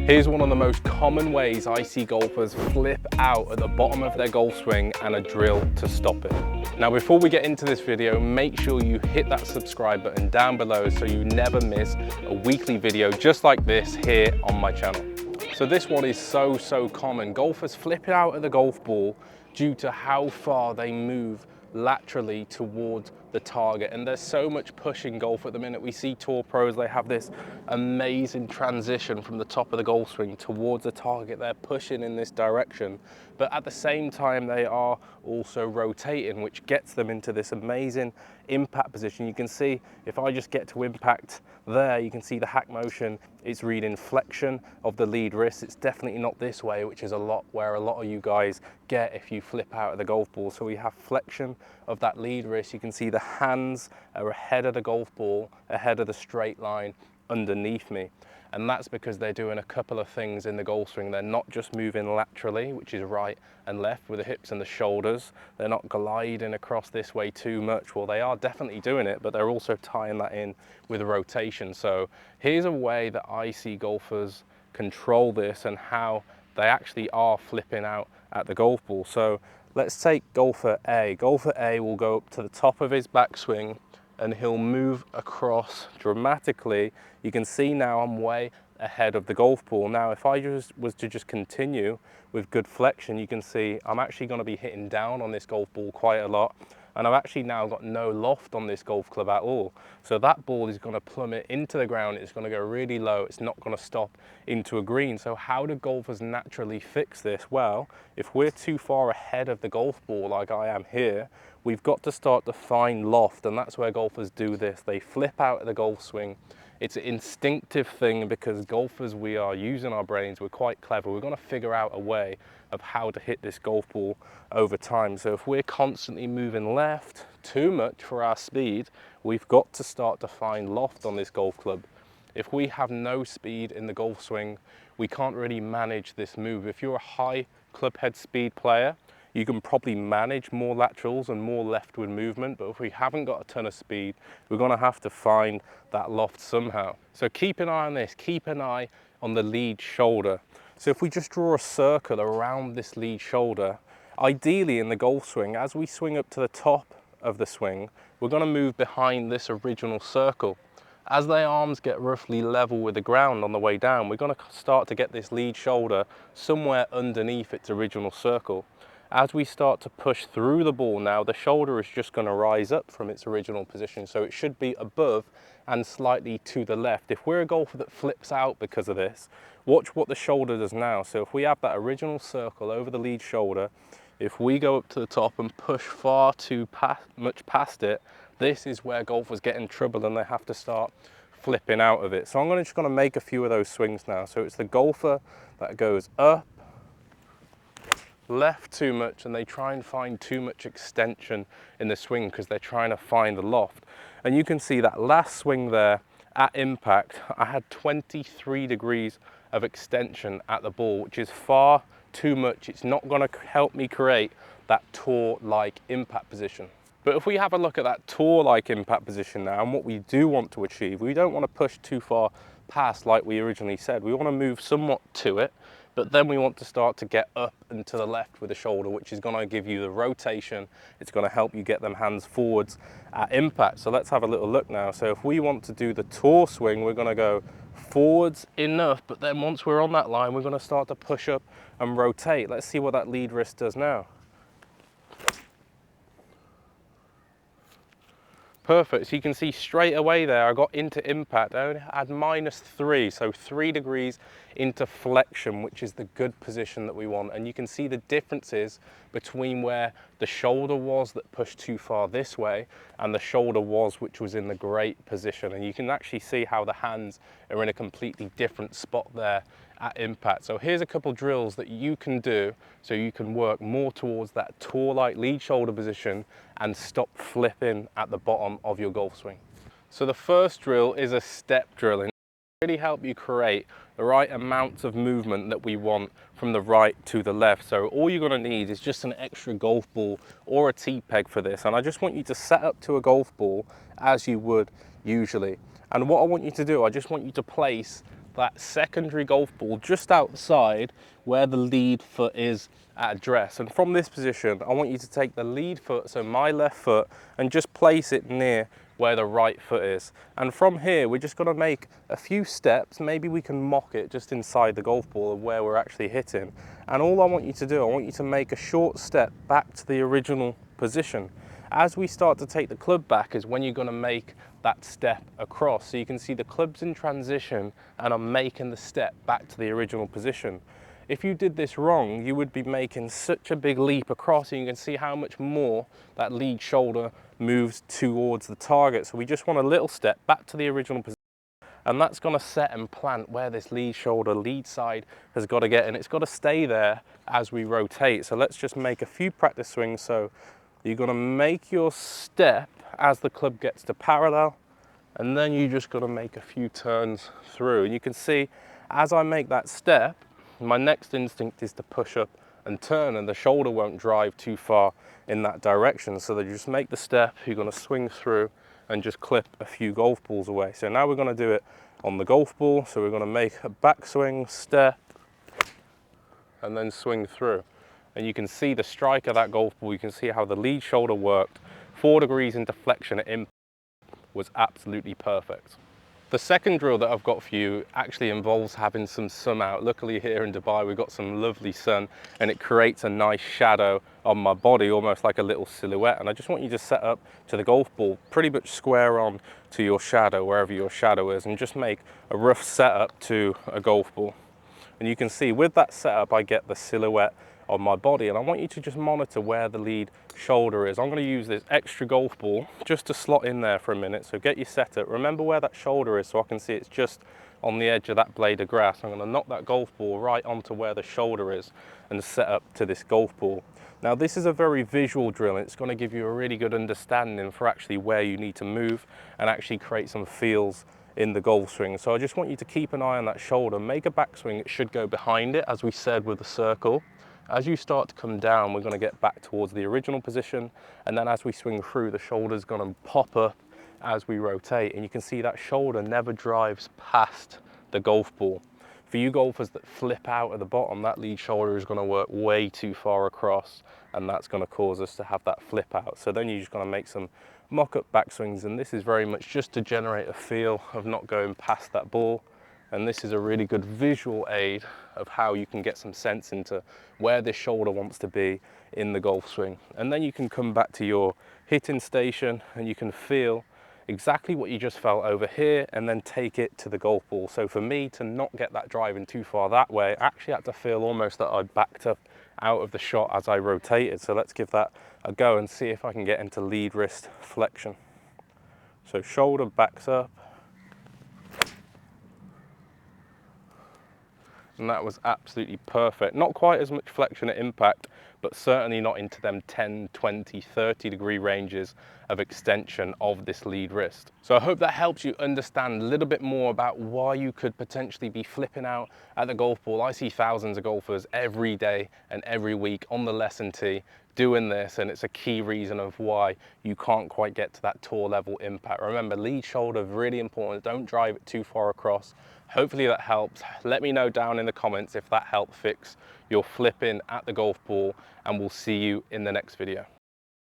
Here's one of the most common ways I see golfers flip out at the bottom of their golf swing and a drill to stop it. Now before we get into this video, make sure you hit that subscribe button down below so you never miss a weekly video just like this here on my channel. So this one is so common. Golfers flip out at the golf ball due to how far they move laterally towards the target, and there's so much push in golf at the minute. We see tour pros, they have this amazing transition from the top of the golf swing towards the target. They're pushing in this direction, but at the same time they are also rotating, which gets them into this amazing impact position. You can see if I just get to impact there, you can see the HackMotion, it's reading flexion of the lead wrist. It's definitely not this way, which is where a lot of you guys get if you flip out of the golf ball. So we have flexion of that lead wrist. You can see the hands are ahead of the golf ball, ahead of the straight line underneath me. And that's because they're doing a couple of things in the golf swing. They're not just moving laterally, which is right and left with the hips and the shoulders. They're not gliding across this way too much. Well, they are definitely doing it, but they're also tying that in with a rotation. So here's a way that I see golfers control this and how they actually are flipping out at the golf ball. So let's take golfer A. Golfer A will go up to the top of his backswing and he'll move across dramatically. You can see now I'm way ahead of the golf ball. Now, if I was to just continue with good flexion, you can see I'm actually going to be hitting down on this golf ball quite a lot. And I've actually now got no loft on this golf club at all. So that ball is going to plummet into the ground. It's going to go really low. It's not going to stop into a green. So how do golfers naturally fix this? Well, if we're too far ahead of the golf ball like I am here, we've got to start to find loft, and that's where golfers do this. They flip out of the golf swing. It's an instinctive thing because golfers, we are using our brains, we're quite clever. We're going to figure out a way of how to hit this golf ball over time. So if we're constantly moving left too much for our speed, we've got to start to find loft on this golf club. If we have no speed in the golf swing, we can't really manage this move. If you're a high club head speed player, you can probably manage more laterals and more leftward movement, but if we haven't got a ton of speed, we're gonna have to find that loft somehow. So keep an eye on this, keep an eye on the lead shoulder. So if we just draw a circle around this lead shoulder, ideally in the golf swing, as we swing up to the top of the swing, we're gonna move behind this original circle. As the arms get roughly level with the ground on the way down, we're gonna start to get this lead shoulder somewhere underneath its original circle. As we start to push through the ball now, the shoulder is just going to rise up from its original position. So it should be above and slightly to the left. If we're a golfer that flips out because of this, watch what the shoulder does now. So if we have that original circle over the lead shoulder, if we go up to the top and push far too much past it, this is where golfers get in trouble and they have to start flipping out of it. So I'm just going to make a few of those swings now. So it's the golfer that goes up, left too much, and they try and find too much extension in the swing because they're trying to find the loft. And you can see that last swing there at impact, I had 23 degrees of extension at the ball, which is far too much. It's not going to help me create that tour-like impact position. But if we have a look at that tour-like impact position now, and what we do want to achieve, we don't want to push too far past like we originally said. We want to move somewhat to it, but then we want to start to get up and to the left with the shoulder, which is going to give you the rotation. It's going to help you get them hands forwards at impact. So let's have a little look now. So if we want to do the tour swing, we're going to go forwards enough, but then once we're on that line, we're going to start to push up and rotate. Let's see what that lead wrist does now. Perfect, so you can see straight away there, I got into impact, I only had -3, so 3 degrees into flexion, which is the good position that we want. And you can see the differences between where the shoulder was that pushed too far this way and the shoulder was which was in the great position. And you can actually see how the hands are in a completely different spot there at impact. So here's a couple drills that you can do so you can work more towards that tour-like lead shoulder position and stop flipping at the bottom of your golf swing. So the first drill is a step drill, and really help you create the right amounts of movement that we want from the right to the left. So all you're going to need is just an extra golf ball or a tee peg for this, and I just want you to set up to a golf ball as you would usually. And what I want you to do, I just want you to place that secondary golf ball just outside where the lead foot is at address. And from this position, I want you to take the lead foot, so my left foot, and just place it near where the right foot is. And from here, we're just gonna make a few steps. Maybe we can mock it just inside the golf ball of where we're actually hitting. And all I want you to do, I want you to make a short step back to the original position. As we start to take the club back is when you're gonna make that step across. So you can see the club's in transition and I'm making the step back to the original position. If you did this wrong, you would be making such a big leap across, and you can see how much more that lead shoulder moves towards the target. So we just want a little step back to the original position, and that's gonna set and plant where this lead shoulder, lead side has gotta get, and it's gotta stay there as we rotate. So let's just make a few practice swings. So you're gonna make your step as the club gets to parallel, and then you just gotta make a few turns through. And you can see as I make that step, my next instinct is to push up and turn, and the shoulder won't drive too far in that direction. So that you just make the step, you're gonna swing through and just clip a few golf balls away. So now we're gonna do it on the golf ball. So we're gonna make a backswing, step, and then swing through. And you can see the strike of that golf ball, you can see how the lead shoulder worked. 4 degrees in deflection at impact was absolutely perfect. The second drill that I've got for you actually involves having some sun out. Luckily here in Dubai, we've got some lovely sun, and it creates a nice shadow on my body, almost like a little silhouette. And I just want you to set up to the golf ball, pretty much square on to your shadow, wherever your shadow is, and just make a rough setup to a golf ball. And you can see with that setup, I get the silhouette on my body, and I want you to just monitor where the lead shoulder is. I'm going to use this extra golf ball just to slot in there for a minute. So get your setup. Remember where that shoulder is so I can see it's just on the edge of that blade of grass. I'm going to knock that golf ball right onto where the shoulder is and set up to this golf ball. Now this is a very visual drill, and it's going to give you a really good understanding for actually where you need to move and actually create some feels in the golf swing. So I just want you to keep an eye on that shoulder, make a backswing. It should go behind it, as we said with the circle. As you start to come down, we're going to get back towards the original position, and then as we swing through, the shoulder's going to pop up as we rotate, and you can see that shoulder never drives past the golf ball. For you golfers that flip out at the bottom, that lead shoulder is going to work way too far across, and that's going to cause us to have that flip out. So then you're just going to make some mock-up backswings, and this is very much just to generate a feel of not going past that ball. And this is a really good visual aid of how you can get some sense into where this shoulder wants to be in the golf swing. And then you can come back to your hitting station and you can feel exactly what you just felt over here and then take it to the golf ball. So for me to not get that driving too far that way, I actually had to feel almost that I backed up out of the shot as I rotated. So let's give that a go and see if I can get into lead wrist flexion. So shoulder backs up. And that was absolutely perfect. Not quite as much flexion at impact, but certainly not into them 10, 20, 30 degree ranges of extension of this lead wrist. So I hope that helps you understand a little bit more about why you could potentially be flipping out at the golf ball. I see thousands of golfers every day and every week on the lesson tee doing this, and it's a key reason of why you can't quite get to that tour level impact. Remember, lead shoulder, really important. Don't drive it too far across. Hopefully that helps. Let me know down in the comments if that helped fix your flipping at the golf ball, and we'll see you in the next video.